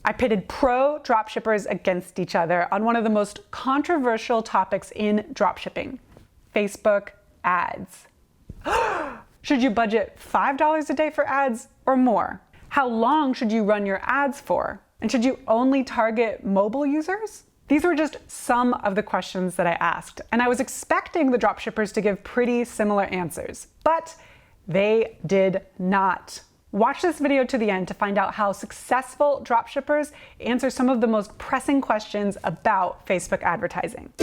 I pitted pro dropshippers against each other on one of the most controversial topics in dropshipping: Facebook ads. Should you budget $5 a day for ads or more? How long should you run your ads for? And should you only target mobile users? These were just some of the questions that I asked, and I was expecting the dropshippers to give pretty similar answers, but they did not. Watch this video to the end to find out how successful dropshippers answer some of the most pressing questions about Facebook advertising.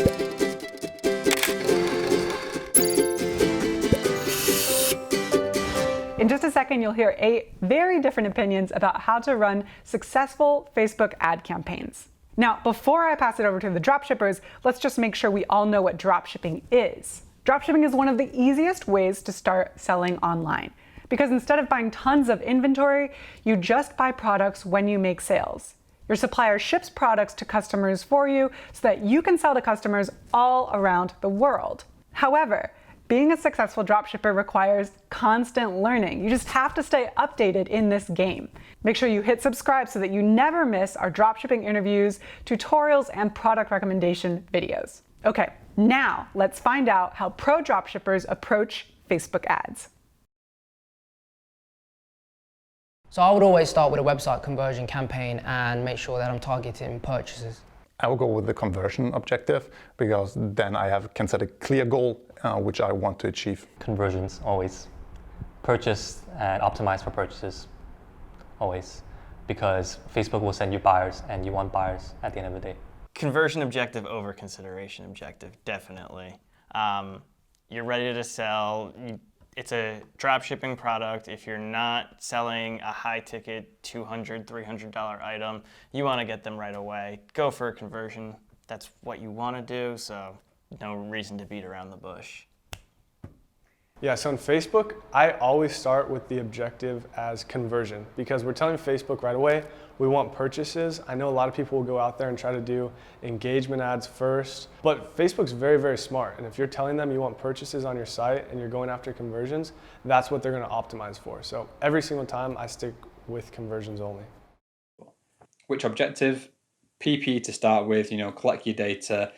In just a second, you'll hear 8 very different opinions about how to run successful Facebook ad campaigns. Now, before I pass it over to the dropshippers, let's just make sure we all know what dropshipping is. Dropshipping is one of the easiest ways to start selling online, because instead of buying tons of inventory, you just buy products when you make sales. Your supplier ships products to customers for you so that you can sell to customers all around the world. However, being a successful dropshipper requires constant learning. You just have to stay updated in this game. Make sure you hit subscribe so that you never miss our dropshipping interviews, tutorials, and product recommendation videos. Okay, now let's find out how pro dropshippers approach Facebook ads. So I would always start with a website conversion campaign and make sure that I'm targeting purchases. I will go with the conversion objective because then I can set a clear goal which I want to achieve. Conversions, always. Purchase and optimize for purchases, always. Because Facebook will send you buyers and you want buyers at the end of the day. Conversion objective over consideration objective, definitely. You're ready to sell. It's a drop shipping product. If you're not selling a high ticket $200, $300 item, you want to get them right away. Go for a conversion. That's what you want to do, so no reason to beat around the bush. Yeah, so in Facebook, I always start with the objective as conversion because we're telling Facebook right away, we want purchases. I know a lot of people will go out there and try to do engagement ads first, but Facebook's very, very smart. And if you're telling them you want purchases on your site and you're going after conversions, that's what they're gonna optimize for. So every single time I stick with conversions only. Which objective? PP to start with, collect your data,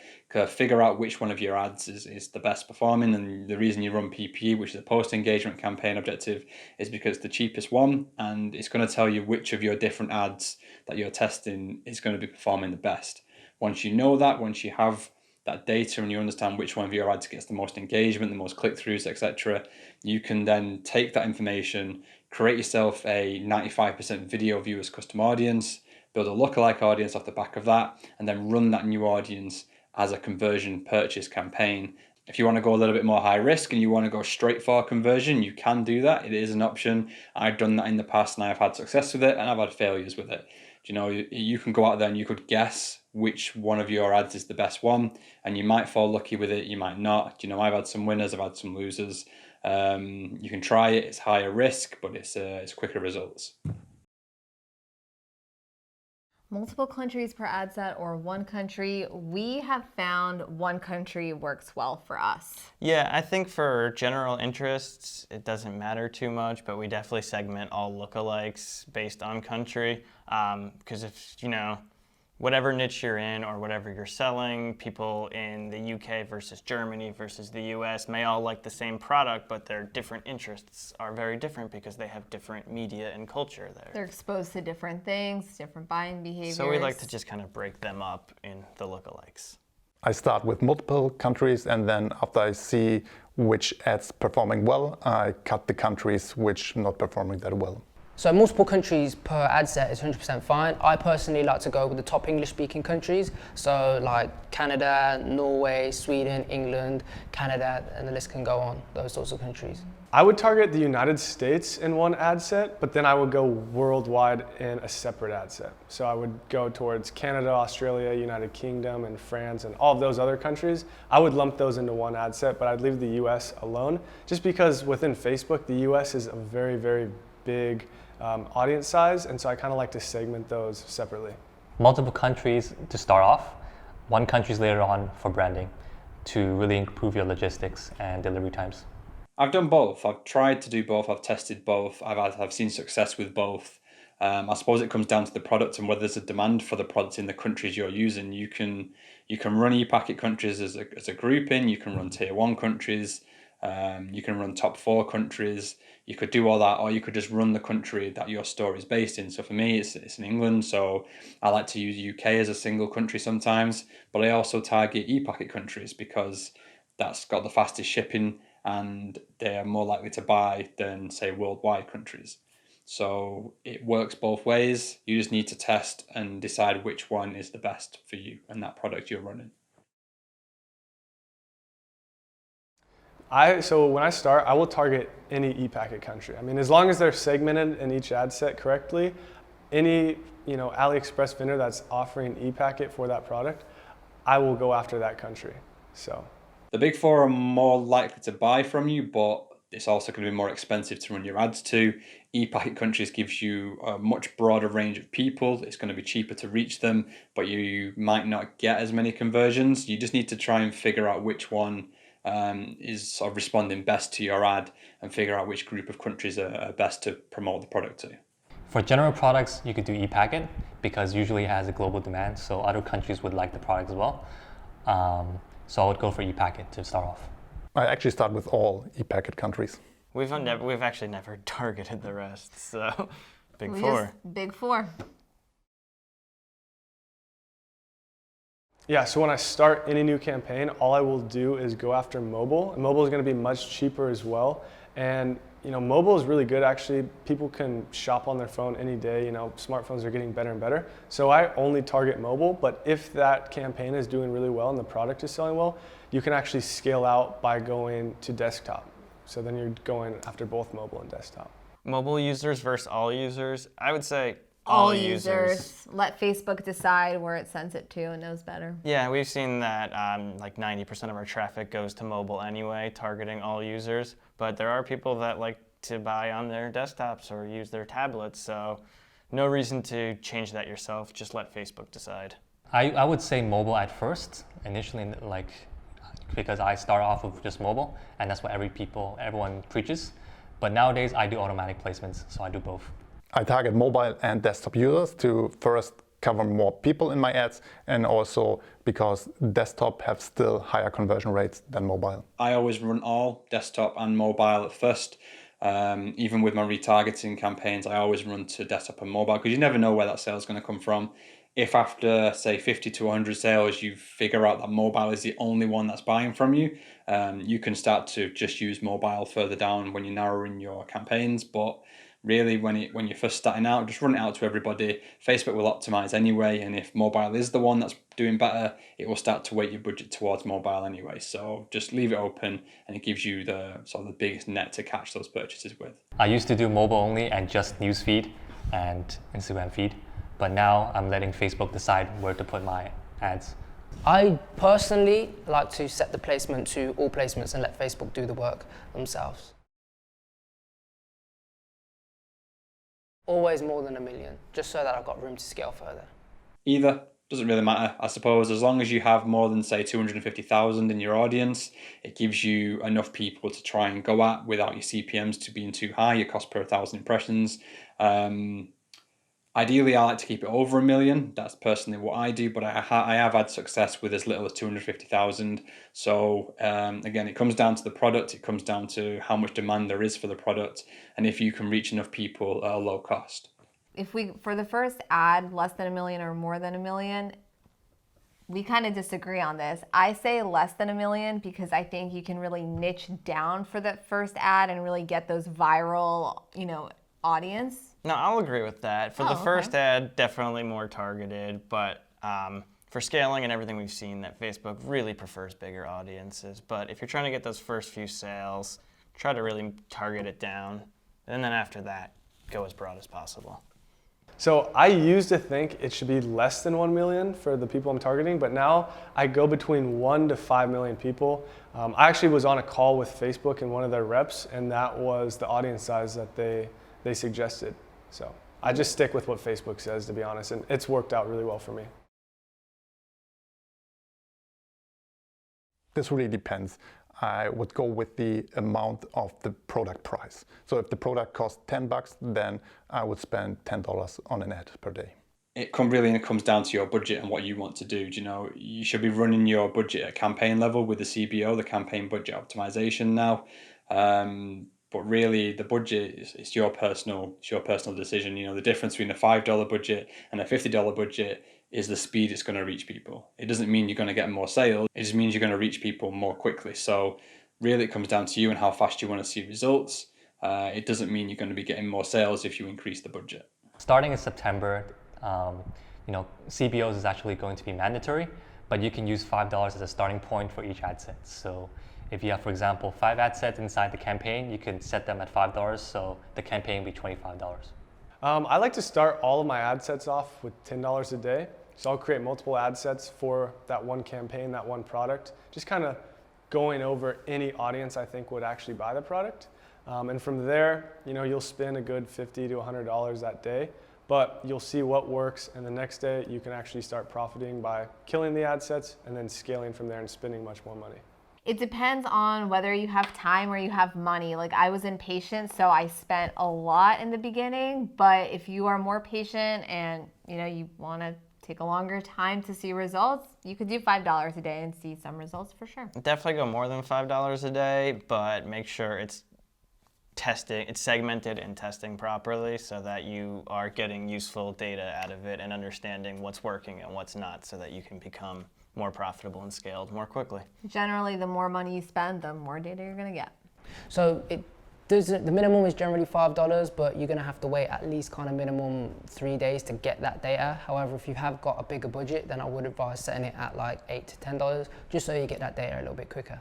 figure out which one of your ads is the best performing, and the reason you run PP, which is a post-engagement campaign objective, is because it's the cheapest one, and it's going to tell you which of your different ads that you're testing is going to be performing the best. Once you know that, once you have that data and you understand which one of your ads gets the most engagement, the most click-throughs, etc., you can then take that information, create yourself a 95% video viewers custom audience, build a lookalike audience off the back of that, and then run that new audience as a conversion purchase campaign. If you want to go a little bit more high risk and you want to go straight for conversion, you can do that. It is an option. I've done that in the past and I've had success with it and I've had failures with it. You can go out there and you could guess which one of your ads is the best one, and you might fall lucky with it, you might not. I've had some winners, I've had some losers. You can try it. It's higher risk, but it's quicker results. Multiple countries per ad set or one country? We have found one country works well for us. Yeah, I think for general interests, it doesn't matter too much, but we definitely segment all lookalikes based on country. Because if, whatever niche you're in or whatever you're selling, people in the UK versus Germany versus the US may all like the same product, but their different interests are very different because they have different media and culture there. They're exposed to different things, different buying behaviors. So we like to just kind of break them up in the lookalikes. I start with multiple countries, and then after I see which ads performing well, I cut the countries which not performing that well. So multiple countries per ad set is 100% fine. I personally like to go with the top English-speaking countries. So like Canada, Norway, Sweden, England, Canada, and the list can go on, those sorts of countries. I would target the United States in one ad set, but then I would go worldwide in a separate ad set. So I would go towards Canada, Australia, United Kingdom, and France, and all of those other countries. I would lump those into one ad set, but I'd leave the US alone, just because within Facebook, the US is a very, very big audience size, and so I kind of like to segment those separately. Multiple countries to start off, one countries later on for branding to really improve your logistics and delivery times. I've done both. I've tried to do both. I've tested both. I've seen success with both. I suppose it comes down to the product and whether there's a demand for the product in the countries you're using. You can run e-packet countries as a grouping. You can run tier 1 countries. You can run top 4 countries. You could do all that, or you could just run the country that your store is based in. So for me, it's in England, so I like to use UK as a single country sometimes, but I also target e-packet countries because that's got the fastest shipping and they're more likely to buy than, say, worldwide countries. So it works both ways. You just need to test and decide which one is the best for you and that product you're running. So when I start, I will target any e-packet country. I mean, as long as they're segmented in each ad set correctly, any AliExpress vendor that's offering e-packet for that product, I will go after that country. So the big four are more likely to buy from you, but it's also going to be more expensive to run your ads to. E-packet countries gives you a much broader range of people. It's going to be cheaper to reach them, but you might not get as many conversions. You just need to try and figure out which one is sort of responding best to your ad and figure out which group of countries are best to promote the product to. For general products, you could do e-packet because usually it has a global demand, so other countries would like the product as well. So I would go for e-packet to start off. I actually start with all e-packet countries. We've actually never targeted the rest, so big four. Yeah, so when I start any new campaign, all I will do is go after mobile. And mobile is going to be much cheaper as well. And mobile is really good actually. People can shop on their phone any day. Smartphones are getting better and better. So I only target mobile, but if that campaign is doing really well and the product is selling well, you can actually scale out by going to desktop. So then you're going after both mobile and desktop. Mobile users versus all users, I would say all users. Let Facebook decide where it sends it to and knows better. Yeah, we've seen that like 90% of our traffic goes to mobile anyway, targeting all users. But there are people that like to buy on their desktops or use their tablets, so no reason to change that yourself. Just let Facebook decide. I would say mobile at first, initially, because I start off with just mobile, and that's what everyone preaches. But nowadays, I do automatic placements, so I do both. I target mobile and desktop users to first cover more people in my ads, and also because desktop have still higher conversion rates than mobile. I always run all desktop and mobile at first. Even with my retargeting campaigns, I always run to desktop and mobile because you never know where that sale is going to come from. If after, say, 50 to 100 sales, you figure out that mobile is the only one that's buying from you, you can start to just use mobile further down when you're narrowing your campaigns. But really, when you're first starting out, just run it out to everybody. Facebook will optimize anyway, and if mobile is the one that's doing better, it will start to weight your budget towards mobile anyway. So just leave it open, and it gives you the biggest net to catch those purchases with. I used to do mobile only and just newsfeed and Instagram feed, but now I'm letting Facebook decide where to put my ads. I personally like to set the placement to all placements and let Facebook do the work themselves. Always more than 1 million, just so that I've got room to scale further. Either, doesn't really matter, I suppose, as long as you have more than, say, 250,000 in your audience, it gives you enough people to try and go at without your CPMs to being too high, your cost per 1,000 impressions. Ideally, I like to keep it over 1 million. That's personally what I do, but I have had success with as little as 250,000. So again, it comes down to the product. It comes down to how much demand there is for the product, and if you can reach enough people at a low cost. For the first ad, less than 1 million or more than 1 million, we kind of disagree on this. I say less than 1 million because I think you can really niche down for the first ad and really get those viral, audience. No, I'll agree with that. For the first ad, definitely more targeted, but for scaling and everything we've seen, that Facebook really prefers bigger audiences. But if you're trying to get those first few sales, try to really target it down, and then after that, go as broad as possible. So I used to think it should be less than 1 million for the people I'm targeting, but now I go between 1 to 5 million people. I actually was on a call with Facebook and one of their reps, and that was the audience size that they suggested. So I just stick with what Facebook says, to be honest, and it's worked out really well for me. This really depends. I would go with the amount of the product price. So if the product costs $10, then I would spend $10 on an ad per day. It comes down to your budget and what you want to do. You know, you should be running your budget at campaign level with the CBO, the campaign budget optimization now. But really, the budget is your personal decision. You know, the difference between a $5 budget and a $50 budget is the speed it's going to reach people. It doesn't mean you're going to get more sales. It just means you're going to reach people more quickly. So really, it comes down to you and how fast you want to see results. It doesn't mean you're going to be getting more sales if you increase the budget. Starting in September, CBOs is actually going to be mandatory, but you can use $5 as a starting point for each ad set. So if you have, for example, 5 ad sets inside the campaign, you can set them at $5, so the campaign will be $25. I like to start all of my ad sets off with $10 a day. So I'll create multiple ad sets for that one campaign, that one product, just kind of going over any audience I think would actually buy the product. And from there, you'll spend a good $50 to $100 that day, but you'll see what works, and the next day you can actually start profiting by killing the ad sets and then scaling from there and spending much more money. It depends on whether you have time or you have money. Like, I was impatient, so I spent a lot in the beginning, but if you are more patient and you want to take a longer time to see results, you could do $5 a day and see some results for sure. Definitely go more than $5 a day, but make sure it's segmented and testing properly so that you are getting useful data out of it and understanding what's working and what's not, so that you can become more profitable and scaled more quickly. Generally, the more money you spend, the more data you're going to get. So the minimum is generally $5, but you're going to have to wait at least kind of minimum 3 days to get that data. However, if you have got a bigger budget, then I would advise setting it at like $8 to $10, just so you get that data a little bit quicker.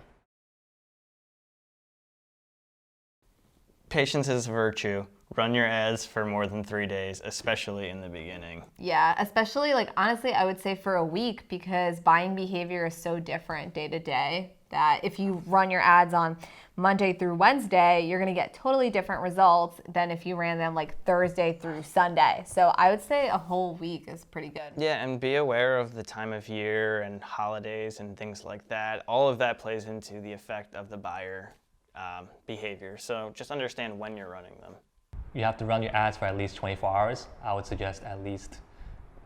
Patience is a virtue. Run your ads for more than 3 days, especially in the beginning. Yeah, especially honestly, I would say for a week, because buying behavior is so different day to day that if you run your ads on Monday through Wednesday, you're gonna get totally different results than if you ran them Thursday through Sunday. So I would say a whole week is pretty good. Yeah, and be aware of the time of year and holidays and things like that. All of that plays into the effect of the buyer behavior. So just understand when you're running them. You have to run your ads for at least 24 hours. I would suggest at least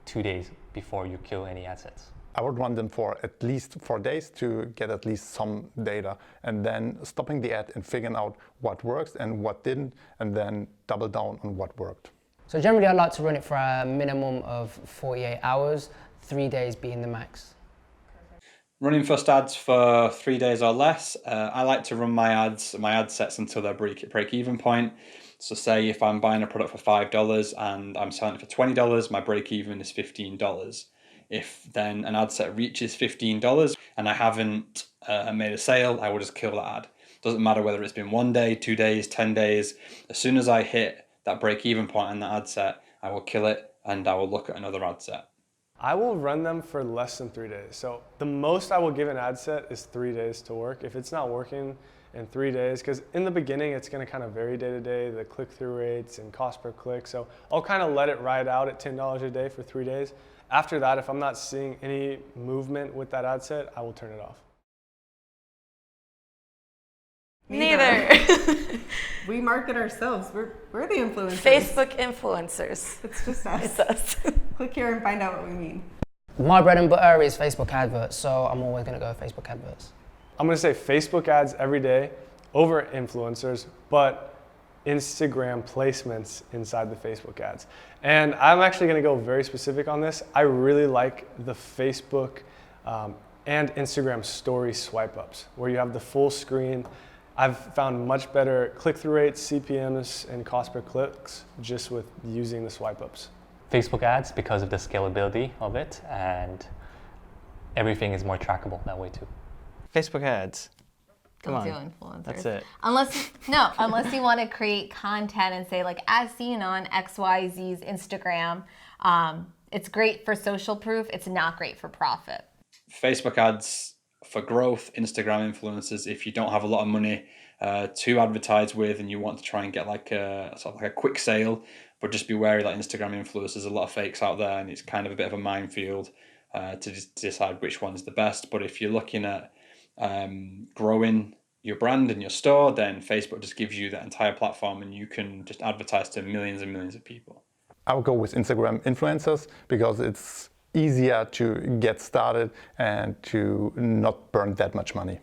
2 days before you kill any ad sets. I would run them for at least 4 days to get at least some data, and then stopping the ad and figuring out what works and what didn't, and then double down on what worked. So generally I like to run it for a minimum of 48 hours, 3 days being the max. Running first ads for 3 days or less. I like to run my ad sets until their break-even point. So say if I'm buying a product for $5 and I'm selling it for $20, my break-even is $15. If then an ad set reaches $15 and I haven't made a sale, I will just kill that ad. Doesn't matter whether it's been 1 day, 2 days, 10 days. As soon as I hit that break-even point in that ad set, I will kill it and I will look at another ad set. I will run them for less than 3 days. So the most I will give an ad set is 3 days to work. If it's not working in 3 days, because in the beginning it's going to kind of vary day to day, the click-through rates and cost per click. So I'll kind of let it ride out at $10 a day for 3 days. After that, if I'm not seeing any movement with that ad set, I will turn it off. Neither. We market ourselves. We're the influencers. Facebook influencers. It's just us. It's us. Click here and find out what we mean. My bread and butter is Facebook adverts, so I'm always going to go Facebook adverts. I'm going to say Facebook ads every day over influencers, but Instagram placements inside the Facebook ads. And I'm actually going to go very specific on this. I really like the Facebook and Instagram story swipe ups, where you have the full screen. I've found much better click-through rates, CPMs, and cost per clicks just with using the swipe ups. Facebook ads, because of the scalability of it, and everything is more trackable that way too. Facebook ads. Don't do influencers. That's it. Unless you want to create content and say as seen on XYZ's Instagram, it's great for social proof. It's not great for profit. Facebook ads for growth, Instagram influencers, if you don't have a lot of money to advertise with and you want to try and get a quick sale, but just be wary that Instagram influencers, there's a lot of fakes out there and it's kind of a bit of a minefield to decide which one's the best. But if you're looking at growing your brand and your store, then Facebook just gives you that entire platform and you can just advertise to millions and millions of people. I would go with Instagram influencers because it's easier to get started and to not burn that much money.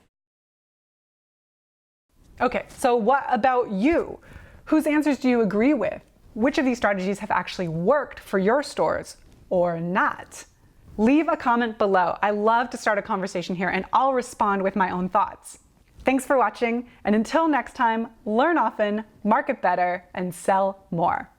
Okay, so what about you? Whose answers do you agree with? Which of these strategies have actually worked for your stores or not? Leave a comment below. I love to start a conversation here and I'll respond with my own thoughts. Thanks for watching, and until next time, learn often, market better, and sell more.